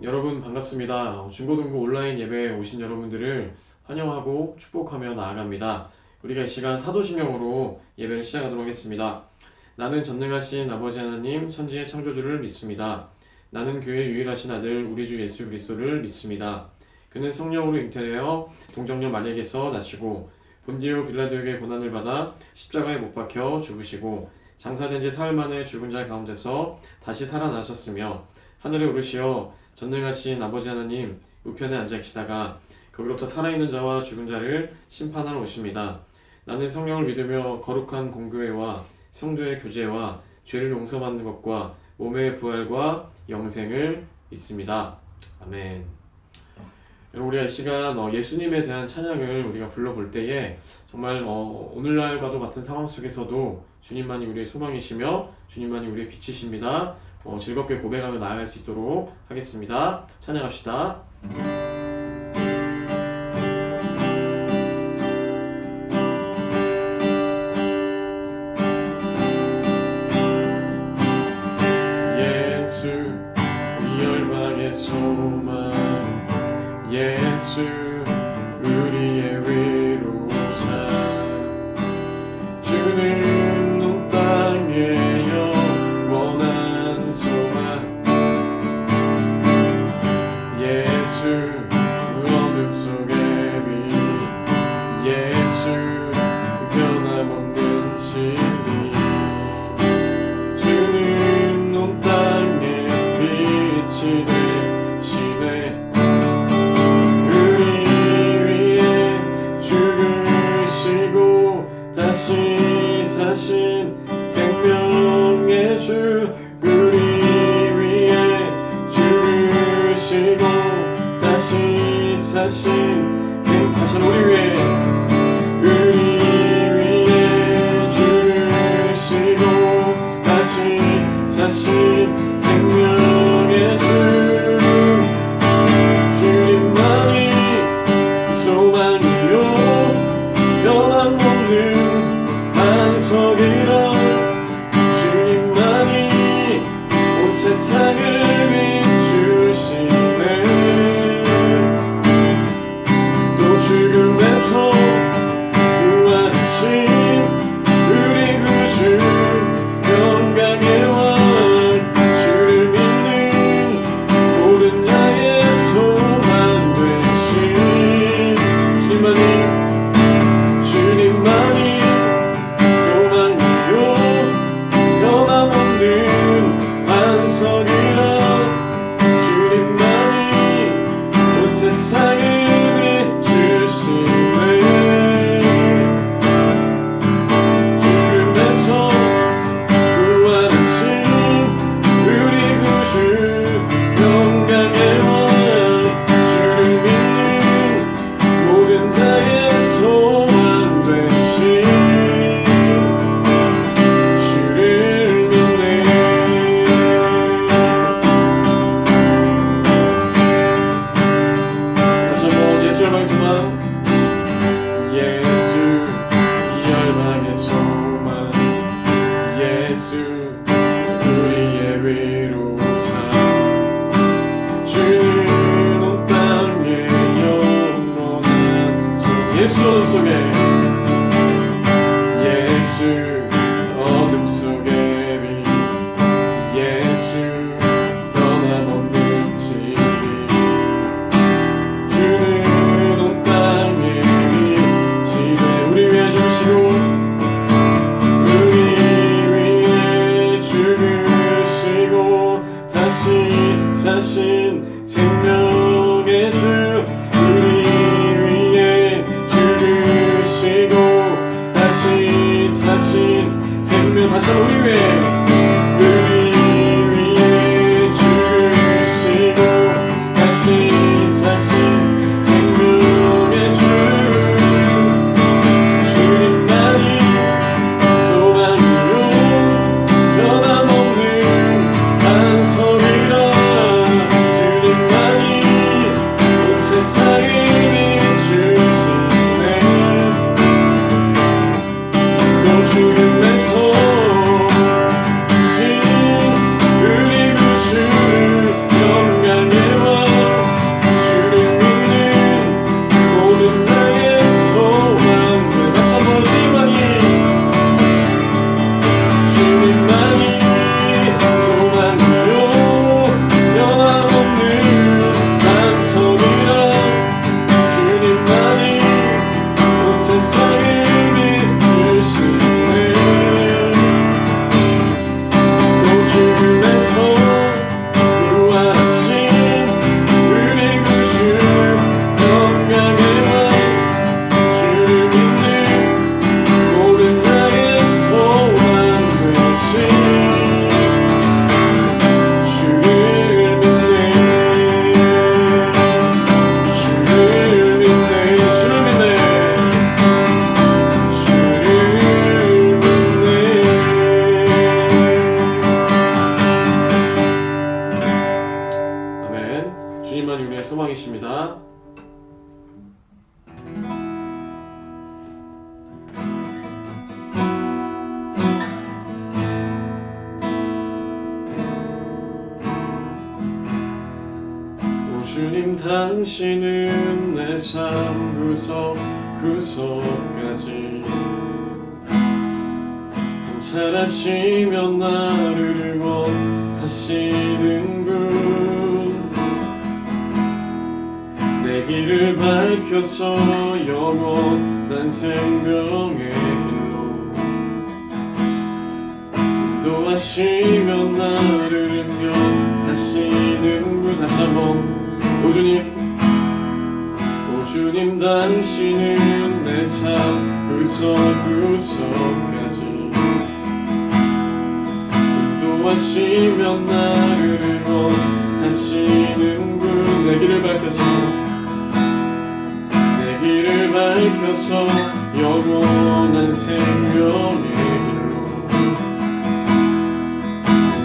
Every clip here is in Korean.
여러분 반갑습니다. 중고등부 온라인 예배에 오신 여러분들을 환영하고 축복하며 나아갑니다. 우리가 이 시간 사도신경으로 예배를 시작하도록 하겠습니다. 나는 전능하신 아버지 하나님 천지의 창조주를 믿습니다. 나는 교회의 유일하신 아들 우리 주 예수 그리스도를 믿습니다. 그는 성령으로 잉태되어 동정녀 마리아에게서 나시고 본디오 빌라도에게 고난을 받아 십자가에 못 박혀 죽으시고 장사된 지 사흘 만에 죽은 자 가운데서 다시 살아나셨으며 하늘에 오르시어 전능하신 아버지 하나님 우편에 앉아 계시다가 거기로부터 살아있는 자와 죽은 자를 심판하러 오십니다. 나는 성령을 믿으며 거룩한 공교회와 성도의 교제와 죄를 용서받는 것과 몸의 부활과 영생을 믿습니다. 아멘. 여러분, 우리가 이 시간 예수님에 대한 찬양을 우리가 불러볼 때에 정말 오늘날과도 같은 상황 속에서도 주님만이 우리의 소망이시며 주님만이 우리의 빛이십니다. 즐겁게 고백하며 나아갈 수 있도록 하겠습니다. 찬양합시다. 예수 우리 열방의 소망, 예수 우리의 위로자, 주는 온 땅에 영원한 소망, 예수 어둠 속의 빛, 예수 변함없는 진리, 주는 온 땅에 빛이 되시네. 다시 사신 생명의 주, 우리 위에 죽으시고 다시 사신 다시 우리 위에 죽으시고 다시 사신 생명의 주, 주님만이 소망이요 변함없는 반석이라, 주님만이 온 세상을 비추시네. 또 죽음에서 부활하신 우리 구주 영광의 왕, 주를 믿는 모든 자의 소망 되신 주님만이 소망이요 변함없는 반석이라, 주님만이 온 세상을 비추시네. 죽음에서 부활하신 우리 구주 영광의 왕, 주를 믿는 모든 자의 소망 되신 주를 믿네. 다시 한번 예수 열방의 소망, 예수 이 열방의 소망, 예수 우리의 위로자, 주는 온 땅에 영원한 소망, 예수 어둠 속에 예수 어둠 속의 빛, 예수 변함없는 진리, 주는 온 땅에 빛이 돼 우리 위에 죽으시고 우리 위에 죽으시고 다시 사신 생명의 주, 우리 위에 죽으시고 다시 사신 생명, 다시 우리 위에 죽으시고 다시 사신 생명의 주, 주님만이 소망이요 변함없는 반석이라, 주님만이 소망이십니다. 오 주님, 당신은 내 삶 구석구석까지 감찰하시며 나를 응원하시는 분, 내 길을 밝혀서 영원한 생명의 길로 인도하시며 나를 인도하시는 분. 다시 한번 오 주님, 당신은 내 삶 구석구석까지 인도하시며 나를 응원하시는 분, 내 길을 밝혀서 영원한 생명의 길로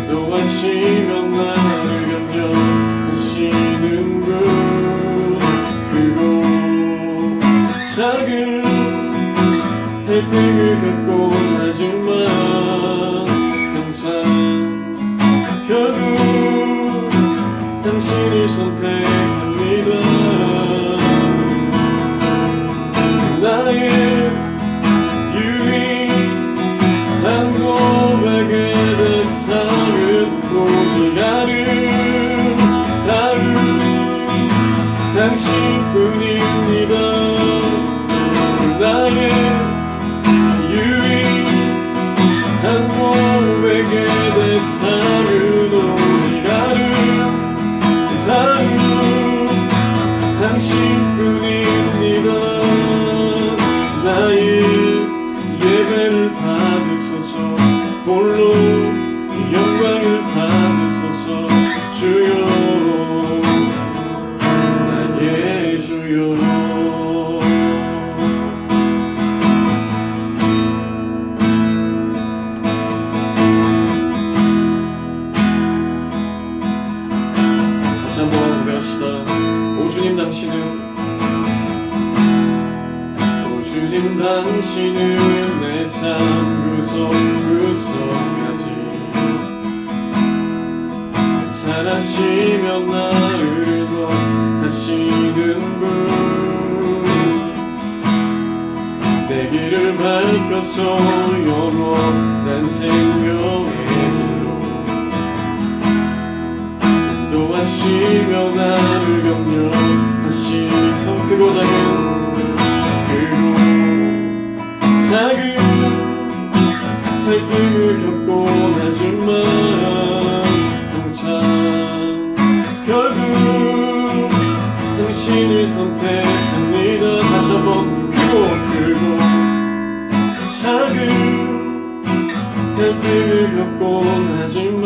인도하시며 나를 격려하시는 분. 크고 작은 갈등을 겪곤 하지만 항상 결국 당신을 선택합니다. 나의 유일한 고백의 대상은 오직 아름다운 당신뿐입니다. 나의 유일한 고백의 대상은 오직 아름다운 당신뿐입니다. 나의 예배를 받으소서, 홀로 영광을 받으소서. 주여, 나의 주여. 다시 한번 고백합시다. 오 주님, 당신은 내 삶 구석구석까지 감찰하시며 나를 응원하시는 분, 내 길을 밝혀서 영원한 생명의 길로 인도하시며 나를 격려하시는 크고 작은 갈등을 겪곤 하지만 항상 결국 당신을 선택합니다. 다시 한번 크고 작은 갈등을 겪곤 하지만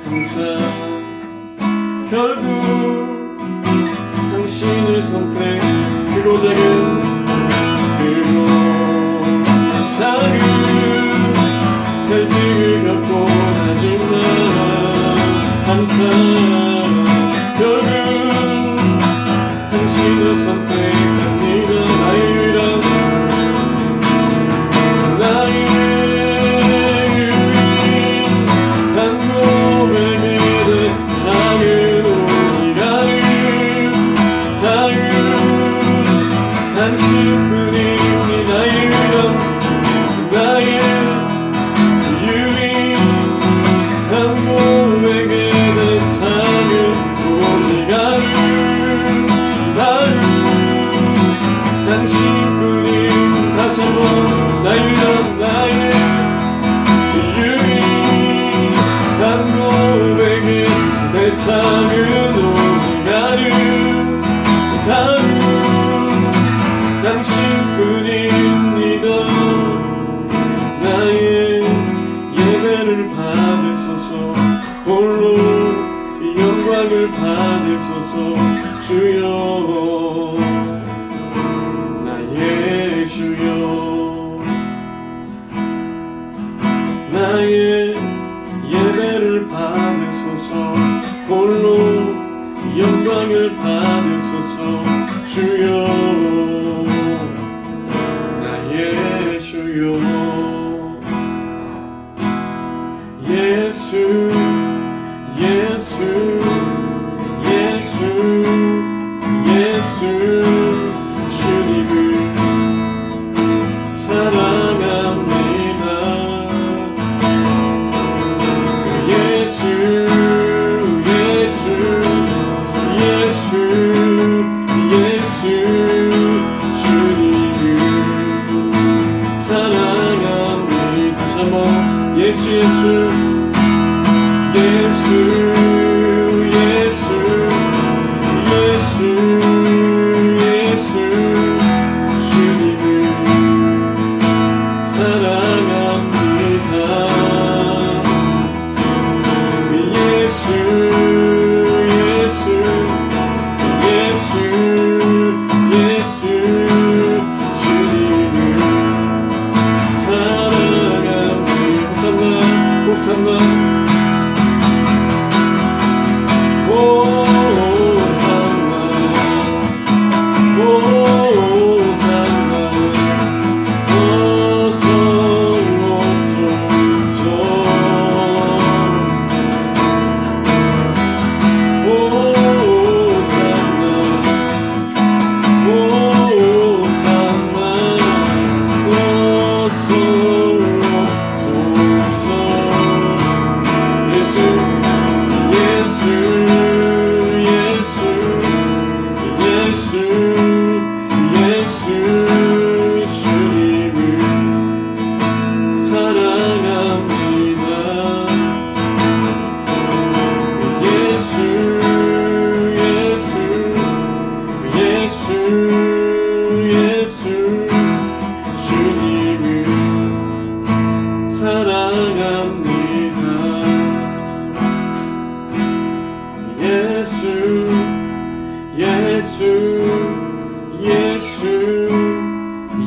항상 결국 당신을 선택. 크고 작은 갈등을 겪곤 하지만 항상 결국 당신을 선택합니다. 나의 유일한 고백의 대상은 오직 아름다운 당신뿐입니다. 나의 유일한 고백의 대상은 오직 아름다운 당신뿐인. 다시 한번 나의 유일한 고백의 대상은 오직 아름다운 당신뿐입니다. 나의 예배를 받으소서, 홀로 영광을 받으소서. 주여, 나의 주여. 나의 예배를 받으소서, 홀로 영광을 영광을 받으소서. 주여 나의 주여 예수 예수 예수 예수 주님을 사랑합니다. 예수 예수 예수 예수 주님을 사랑합니다. 다시 한번 예수 예수 예수 예수 예수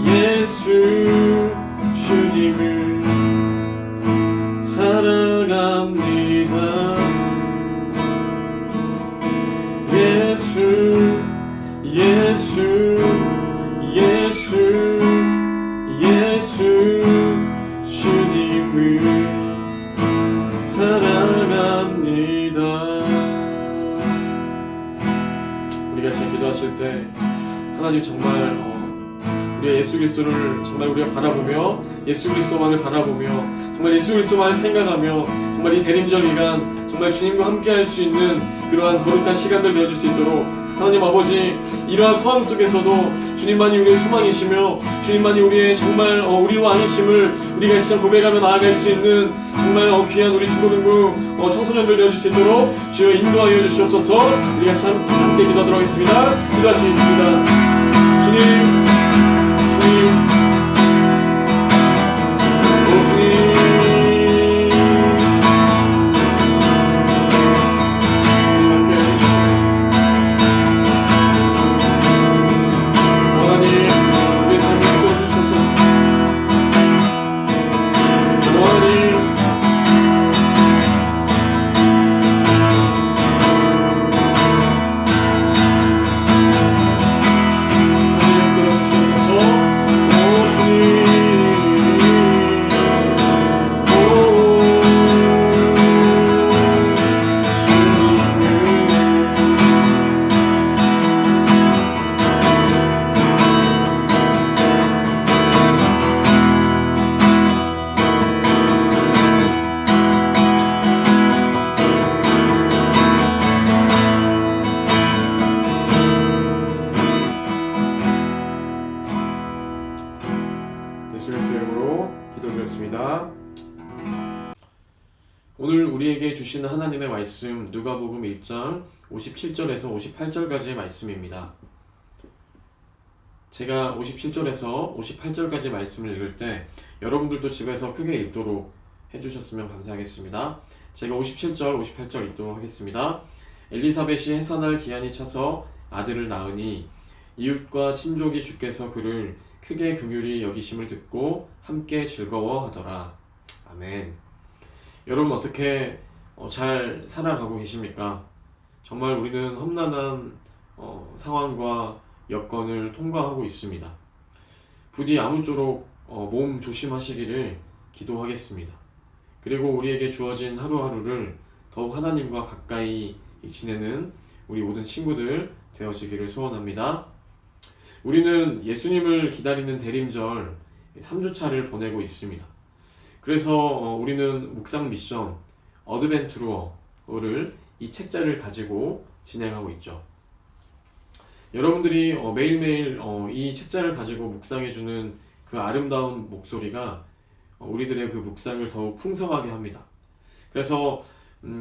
예수 주님을 사랑합니다. 예수 예수 예수 예수 주님을 사랑합니다. 호산나 우리가 지금 기도하실 때 하나님 정말 우리가 예수 그리스도를 정말 우리가 바라보며 예수 그리스도만을 바라보며 정말 예수 그리스도만을 생각하며 정말 이 대림절 기간 정말 주님과 함께 할 수 있는 그러한 거룩한 시간들 되어줄 수 있도록 하나님 아버지 이러한 상황 속에서도 주님만이 우리의 소망이시며 주님만이 우리의 정말 우리 왕이심을 우리가 시장 고백하며 나아갈 수 있는 정말 귀한 우리 중고등부 청소년들 되어줄 수 있도록 주여 인도하여 주시옵소서. 우리가 시장 함께 기도하도록 하겠습니다. 기도하시겠습니다. 주님 오늘 우리에게 주시는 하나님의 말씀 누가복음 1장 57절에서 58절까지의 말씀입니다. 제가 57절에서 58절까지 말씀을 읽을 때 여러분들도 집에서 크게 읽도록 해주셨으면 감사하겠습니다. 제가 57절, 58절 읽도록 하겠습니다. 엘리사벳이 해산할 기한이 차서 아들을 낳으니 이웃과 친족이 주께서 그를 크게 긍휼히 여기심을 듣고 함께 즐거워하더라. 아멘. 여러분 어떻게 잘 살아가고 계십니까? 정말 우리는 험난한 상황과 여건을 통과하고 있습니다. 부디 아무쪼록 몸 조심하시기를 기도하겠습니다. 그리고 우리에게 주어진 하루하루를 더욱 하나님과 가까이 지내는 우리 모든 친구들 되어지기를 소원합니다. 우리는 예수님을 기다리는 대림절 3주차를 보내고 있습니다. 그래서 우리는 묵상 미션 어드벤투어를 이 책자를 가지고 진행하고 있죠. 여러분들이 매일매일 이 책자를 가지고 묵상해주는 그 아름다운 목소리가 우리들의 그 묵상을 더욱 풍성하게 합니다. 그래서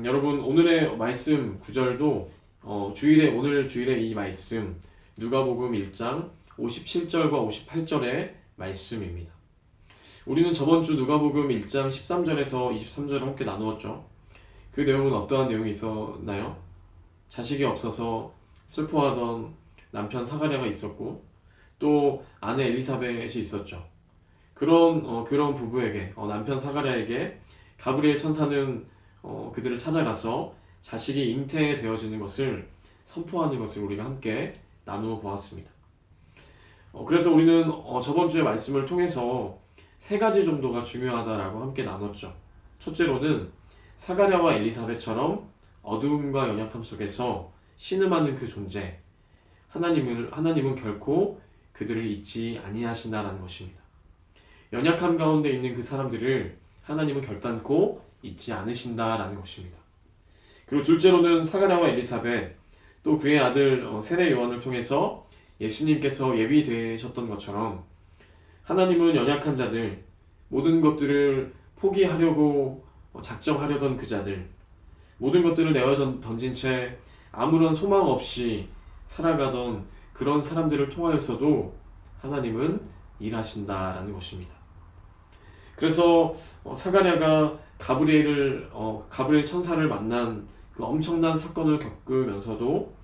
여러분 오늘의 말씀 구절도 오늘 주일의 이 말씀 누가복음 1장 57절과 58절의 말씀입니다. 우리는 저번 주 누가복음 1장 13절에서 23절을 함께 나누었죠. 그 내용은 어떠한 내용이 있었나요? 자식이 없어서 슬퍼하던 남편 사가랴가 있었고 또 아내 엘리사벳이 있었죠. 그런 부부에게 남편 사가랴에게 가브리엘 천사는 그들을 찾아가서 자식이 잉태되어지는 것을 선포하는 것을 우리가 함께 나누어 보았습니다. 그래서 우리는 저번 주의 말씀을 통해서 세 가지 정도가 중요하다라고 함께 나눴죠. 첫째로는 사가랴와 엘리사벳처럼 어두움과 연약함 속에서 신음하는 그 존재, 하나님은 결코 그들을 잊지 아니하신다라는 것입니다. 연약함 가운데 있는 그 사람들을 하나님은 결단코 잊지 않으신다라는 것입니다. 그리고 둘째로는 사가랴와 엘리사벳 또 그의 아들 세례 요한을 통해서 예수님께서 예비되셨던 것처럼 하나님은 연약한 자들, 모든 것들을 포기하려고 작정하려던 그 자들, 모든 것들을 내어 던진 채 아무런 소망 없이 살아가던 그런 사람들을 통하여서도 하나님은 일하신다라는 것입니다. 그래서 사가랴가 가브리엘 천사를 만난 그 엄청난 사건을 겪으면서도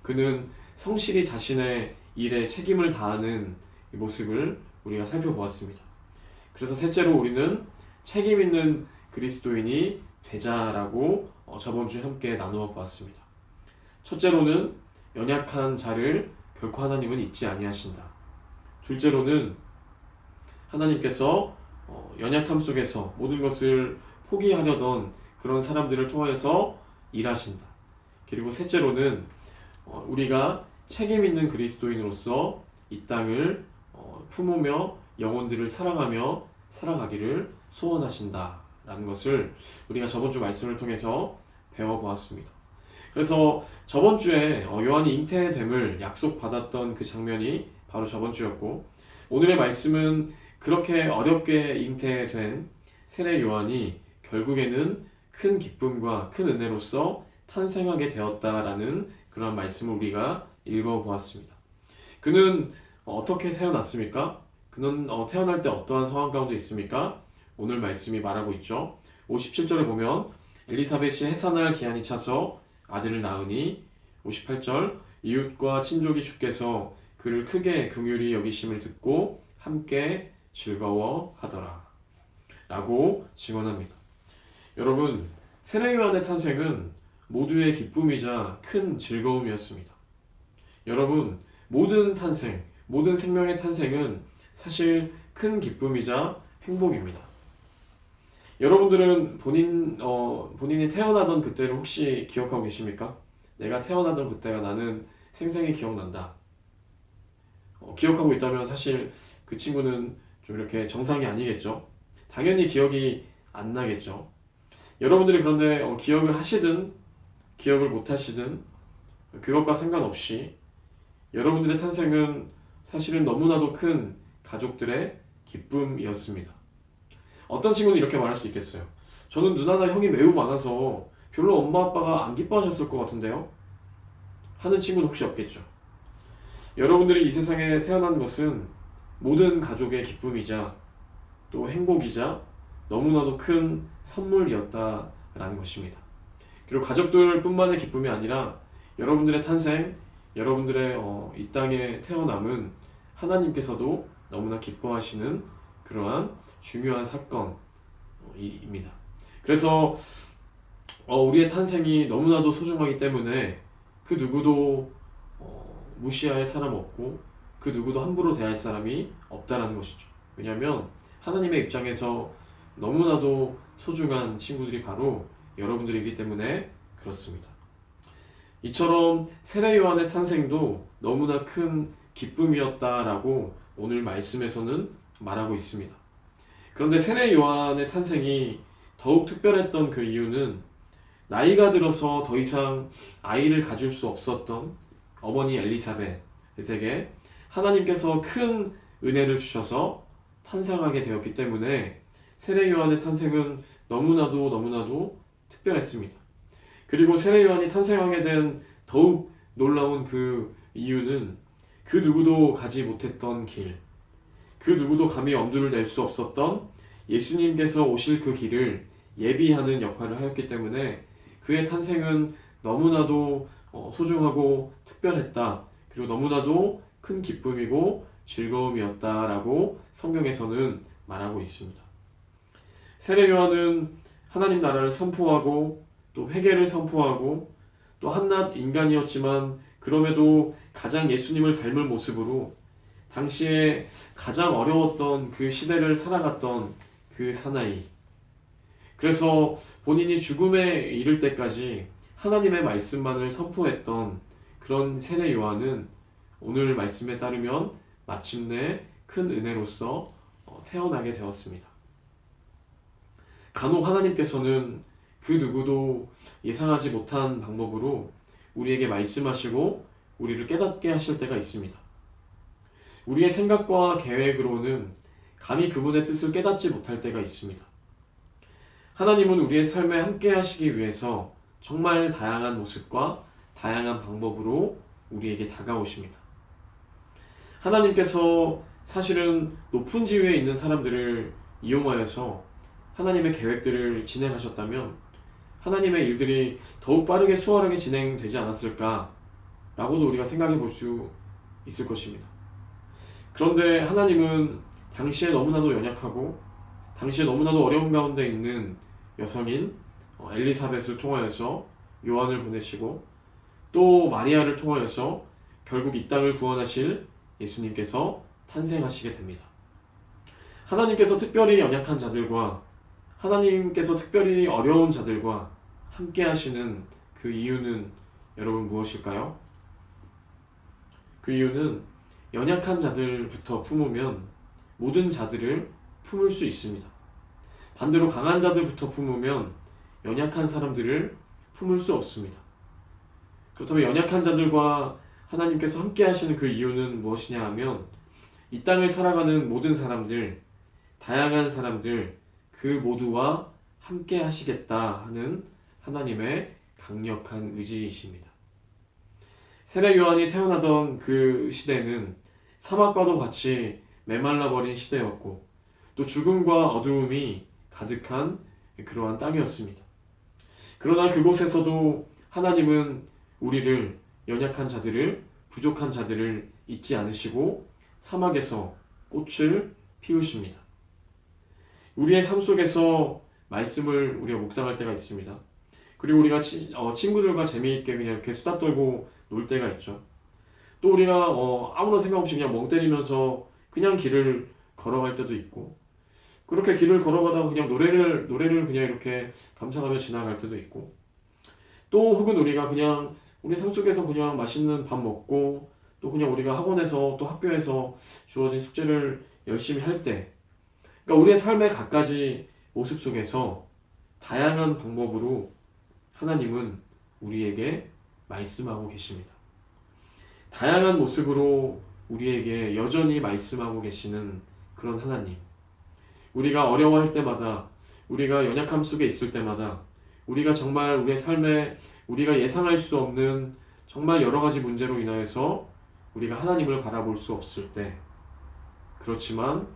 그는 성실히 자신의 일에 책임을 다하는 모습을 우리가 살펴보았습니다. 그래서 셋째로 우리는 책임 있는 그리스도인이 되자라고 저번 주에 함께 나누어 보았습니다. 첫째로는 연약한 자를 결코 하나님은 잊지 아니하신다. 둘째로는 하나님께서 연약함 속에서 모든 것을 포기하려던 그런 사람들을 통해서 일하신다. 그리고 셋째로는 우리가 책임 있는 그리스도인으로서 이 땅을 품으며 영혼들을 사랑하며 살아가기를 소원하신다라는 것을 우리가 저번 주 말씀을 통해서 배워보았습니다. 그래서 저번 주에 요한이 잉태됨을 약속받았던 그 장면이 바로 저번 주였고, 오늘의 말씀은 그렇게 어렵게 잉태된 세례 요한이 결국에는 큰 기쁨과 큰 은혜로서 탄생하게 되었다라는 그런 말씀을 우리가 읽어보았습니다. 그는 어떻게 태어났습니까? 그는 태어날 때 어떠한 상황 가운데 있습니까? 오늘 말씀이 말하고 있죠. 57절에 보면 엘리사벳이 해산할 기한이 차서 아들을 낳으니 58절 이웃과 친족이 주께서 그를 크게 긍휼히 여기심을 듣고 함께 즐거워하더라 라고 증언합니다. 여러분, 세례 요한의 탄생은 모두의 기쁨이자 큰 즐거움이었습니다. 여러분, 모든 생명의 탄생은 사실 큰 기쁨이자 행복입니다. 여러분들은 본인이 태어나던 그때를 혹시 기억하고 계십니까? 내가 태어나던 그때가 나는 생생히 기억난다. 기억하고 있다면 사실 그 친구는 좀 이렇게 정상이 아니겠죠? 당연히 기억이 안 나겠죠? 여러분들이 그런데 기억을 하시든 기억을 못 하시든 그것과 상관없이 여러분들의 탄생은 사실은 너무나도 큰 가족들의 기쁨이었습니다. 어떤 친구는 이렇게 말할 수 있겠어요. 저는 누나나 형이 매우 많아서 별로 엄마 아빠가 안 기뻐하셨을 것 같은데요? 하는 친구는 혹시 없겠죠. 여러분들이 이 세상에 태어난 것은 모든 가족의 기쁨이자 또 행복이자 너무나도 큰 선물이었다라는 것입니다. 그리고 가족들뿐만의 기쁨이 아니라 여러분들의 탄생, 여러분들의 이 땅에 태어남은 하나님께서도 너무나 기뻐하시는 그러한 중요한 사건입니다. 그래서 우리의 탄생이 너무나도 소중하기 때문에 그 누구도 무시할 사람 없고 그 누구도 함부로 대할 사람이 없다라는 것이죠. 왜냐하면 하나님의 입장에서 너무나도 소중한 친구들이 바로 여러분들이기 때문에 그렇습니다. 이처럼 세례 요한의 탄생도 너무나 큰 기쁨이었다라고 오늘 말씀에서는 말하고 있습니다. 그런데 세례 요한의 탄생이 더욱 특별했던 그 이유는 나이가 들어서 더 이상 아이를 가질 수 없었던 어머니 엘리사벳에게 하나님께서 큰 은혜를 주셔서 탄생하게 되었기 때문에 세례 요한의 탄생은 너무나도 특별했습니다. 그리고 세례 요한이 탄생하게 된 더욱 놀라운 그 이유는 그 누구도 가지 못했던 길, 그 누구도 감히 엄두를 낼 수 없었던 예수님께서 오실 그 길을 예비하는 역할을 하였기 때문에 그의 탄생은 너무나도 소중하고 특별했다. 그리고 너무나도 큰 기쁨이고 즐거움이었다라고 성경에서는 말하고 있습니다. 세례 요한은 하나님 나라를 선포하고 또 회개를 선포하고 또 한낱 인간이었지만 그럼에도 가장 예수님을 닮을 모습으로 당시에 가장 어려웠던 그 시대를 살아갔던 그 사나이, 그래서 본인이 죽음에 이를 때까지 하나님의 말씀만을 선포했던 그런 세례 요한은 오늘 말씀에 따르면 마침내 큰 은혜로서 태어나게 되었습니다. 간혹 하나님께서는 그 누구도 예상하지 못한 방법으로 우리에게 말씀하시고 우리를 깨닫게 하실 때가 있습니다. 우리의 생각과 계획으로는 감히 그분의 뜻을 깨닫지 못할 때가 있습니다. 하나님은 우리의 삶에 함께 하시기 위해서 정말 다양한 모습과 다양한 방법으로 우리에게 다가오십니다. 하나님께서 사실은 높은 지위에 있는 사람들을 이용하여서 하나님의 계획들을 진행하셨다면 하나님의 일들이 더욱 빠르게 수월하게 진행되지 않았을까라고도 우리가 생각해 볼 수 있을 것입니다. 그런데 하나님은 당시에 너무나도 연약하고 당시에 너무나도 어려운 가운데 있는 여성인 엘리사벳을 통하여서 요한을 보내시고 또 마리아를 통하여서 결국 이 땅을 구원하실 예수님께서 탄생하시게 됩니다. 하나님께서 특별히 연약한 자들과 하나님께서 특별히 어려운 자들과 함께 하시는 그 이유는 여러분 무엇일까요? 그 이유는 연약한 자들부터 품으면 모든 자들을 품을 수 있습니다. 반대로 강한 자들부터 품으면 연약한 사람들을 품을 수 없습니다. 그렇다면 연약한 자들과 하나님께서 함께 하시는 그 이유는 무엇이냐 하면 이 땅을 살아가는 모든 사람들, 다양한 사람들 그 모두와 함께 하시겠다 하는 하나님의 강력한 의지이십니다. 세례 요한이 태어나던 그 시대는 사막과도 같이 메말라 버린 시대였고 또 죽음과 어두움이 가득한 그러한 땅이었습니다. 그러나 그곳에서도 하나님은 우리를 연약한 자들을 부족한 자들을 잊지 않으시고 사막에서 꽃을 피우십니다. 우리의 삶 속에서 말씀을 우리가 묵상할 때가 있습니다. 그리고 우리가 친구들과 재미있게 그냥 이렇게 수다 떨고 놀 때가 있죠. 또 우리가 아무런 생각 없이 그냥 멍 때리면서 그냥 길을 걸어갈 때도 있고 그렇게 길을 걸어가다가 그냥 노래를 그냥 이렇게 감상하며 지나갈 때도 있고 또 혹은 우리가 그냥 우리 삶 속에서 그냥 맛있는 밥 먹고 또 그냥 우리가 학원에서 또 학교에서 주어진 숙제를 열심히 할 때 그러니까 우리의 삶의 갖가지 모습 속에서 다양한 방법으로 하나님은 우리에게 말씀하고 계십니다. 다양한 모습으로 우리에게 여전히 말씀하고 계시는 그런 하나님. 우리가 어려워할 때마다, 우리가 연약함 속에 있을 때마다, 우리가 정말 우리의 삶에 우리가 예상할 수 없는 정말 여러 가지 문제로 인하여서 우리가 하나님을 바라볼 수 없을 때, 그렇지만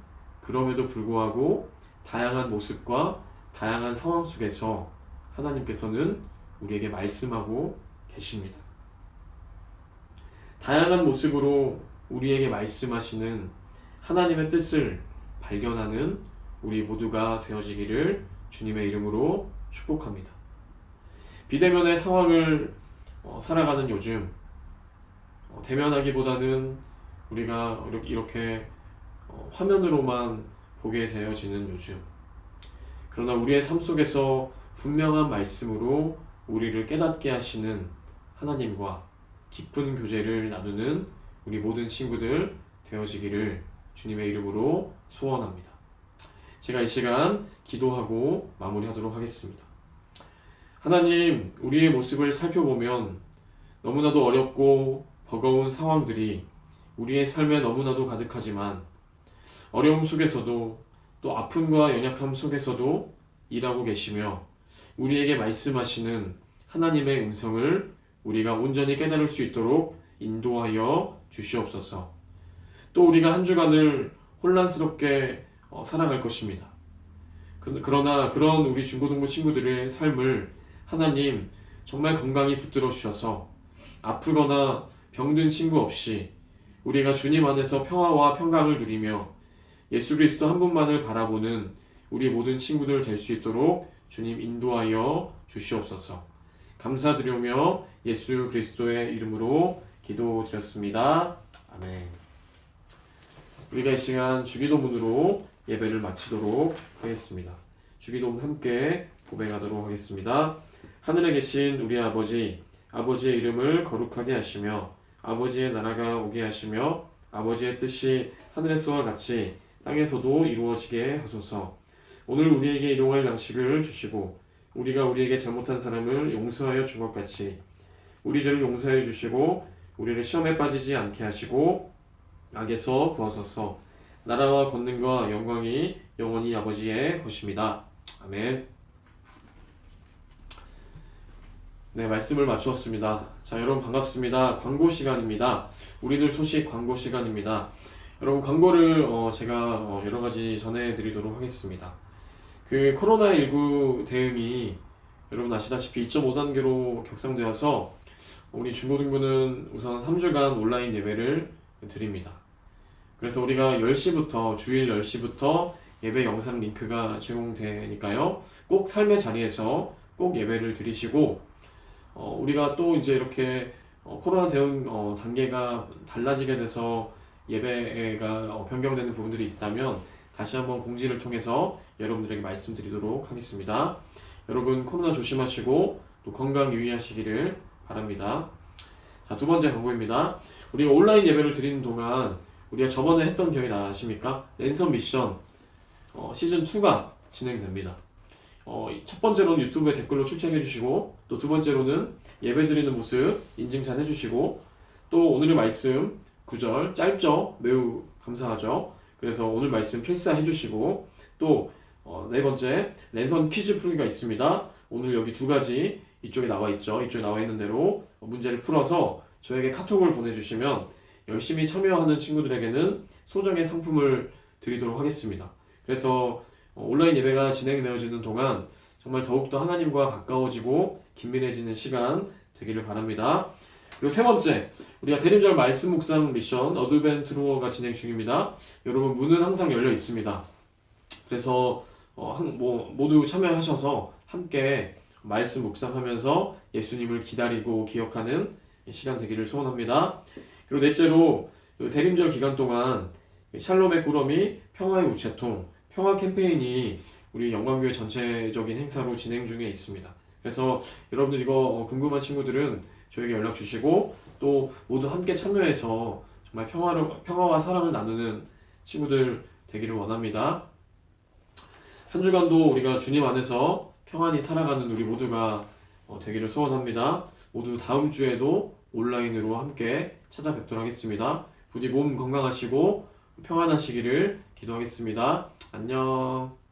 그럼에도 불구하고 다양한 모습과 다양한 상황 속에서 하나님께서는 우리에게 말씀하고 계십니다. 다양한 모습으로 우리에게 말씀하시는 하나님의 뜻을 발견하는 우리 모두가 되어지기를 주님의 이름으로 축복합니다. 비대면의 상황을 살아가는 요즘, 대면하기보다는 우리가 이렇게 화면으로만 보게 되어지는 요즘, 그러나 우리의 삶 속에서 분명한 말씀으로 우리를 깨닫게 하시는 하나님과 깊은 교제를 나누는 우리 모든 친구들 되어지기를 주님의 이름으로 소원합니다. 제가 이 시간 기도하고 마무리하도록 하겠습니다. 하나님, 우리의 모습을 살펴보면 너무나도 어렵고 버거운 상황들이 우리의 삶에 너무나도 가득하지만, 어려움 속에서도 또 아픔과 연약함 속에서도 일하고 계시며 우리에게 말씀하시는 하나님의 음성을 우리가 온전히 깨달을 수 있도록 인도하여 주시옵소서. 또 우리가 한 주간을 혼란스럽게 살아갈 것입니다. 그러나 그런 우리 중고등부 친구들의 삶을 하나님 정말 건강히 붙들어 주셔서 아프거나 병든 친구 없이 우리가 주님 안에서 평화와 평강을 누리며 예수 그리스도 한 분만을 바라보는 우리 모든 친구들 될 수 있도록 주님 인도하여 주시옵소서. 감사드리며 예수 그리스도의 이름으로 기도드렸습니다. 아멘. 우리가 이 시간 주기도문으로 예배를 마치도록 하겠습니다. 주기도문 함께 고백하도록 하겠습니다. 하늘에 계신 우리 아버지, 아버지의 이름을 거룩하게 하시며 아버지의 나라가 오게 하시며 아버지의 뜻이 하늘에서와 같이 땅에서도 이루어지게 하소서. 오늘 우리에게 일용할 양식을 주시고 우리가 우리에게 잘못한 사람을 용서하여 준 것 같이 우리 죄를 용서해 주시고 우리를 시험에 빠지지 않게 하시고 악에서 구하소서. 나라와 권능과 영광이 영원히 아버지의 것입니다. 아멘. 네, 말씀을 마주었습니다. 자, 여러분 반갑습니다. 광고 시간입니다. 우리들 소식 광고 시간입니다. 여러분, 광고를 제가 여러 가지 전해드리도록 하겠습니다. 그 코로나19 대응이 여러분 아시다시피 2.5단계로 격상되어서 우리 중고등부는 우선 3주간 온라인 예배를 드립니다. 그래서 우리가 10시부터 주일 10시부터 예배 영상 링크가 제공되니까요. 꼭 삶의 자리에서 꼭 예배를 드리시고 우리가 또 이제 이렇게 코로나 대응 단계가 달라지게 돼서 예배가 변경되는 부분들이 있다면 다시 한번 공지를 통해서 여러분들에게 말씀드리도록 하겠습니다. 여러분 코로나 조심하시고 또 건강 유의하시기를 바랍니다. 자, 두 번째 광고입니다. 우리가 온라인 예배를 드리는 동안 우리가 저번에 했던 기억이 나십니까? 랜선 미션 시즌2가 진행됩니다. 첫 번째로는 유튜브에 댓글로 출첵해 주시고 또 두 번째로는 예배 드리는 모습 인증샷 해주시고 또 오늘의 말씀 9절 짧죠? 매우 감사하죠? 그래서 오늘 말씀 필사해 주시고 또 네 번째 랜선 퀴즈 풀기가 있습니다. 오늘 여기 두 가지 이쪽에 나와 있죠? 이쪽에 나와 있는 대로 문제를 풀어서 저에게 카톡을 보내주시면 열심히 참여하는 친구들에게는 소정의 상품을 드리도록 하겠습니다. 그래서 온라인 예배가 진행되어지는 동안 정말 더욱더 하나님과 가까워지고 긴밀해지는 시간 되기를 바랍니다. 그리고 세 번째, 우리가 대림절 말씀 묵상 미션 어드벤트 루어가 진행 중입니다. 여러분 문은 항상 열려 있습니다. 그래서 모두 참여하셔서 함께 말씀 묵상하면서 예수님을 기다리고 기억하는 시간 되기를 소원합니다. 그리고 넷째로 대림절 기간 동안 샬롬의 꾸러미 평화의 우체통 평화 캠페인이 우리 영광교회 전체적인 행사로 진행 중에 있습니다. 그래서 여러분들 이거 궁금한 친구들은 저에게 연락 주시고 또 모두 함께 참여해서 정말 평화와 사랑을 나누는 친구들 되기를 원합니다. 한 주간도 우리가 주님 안에서 평안히 살아가는 우리 모두가 되기를 소원합니다. 모두 다음 주에도 온라인으로 함께 찾아뵙도록 하겠습니다. 부디 몸 건강하시고 평안하시기를 기도하겠습니다. 안녕.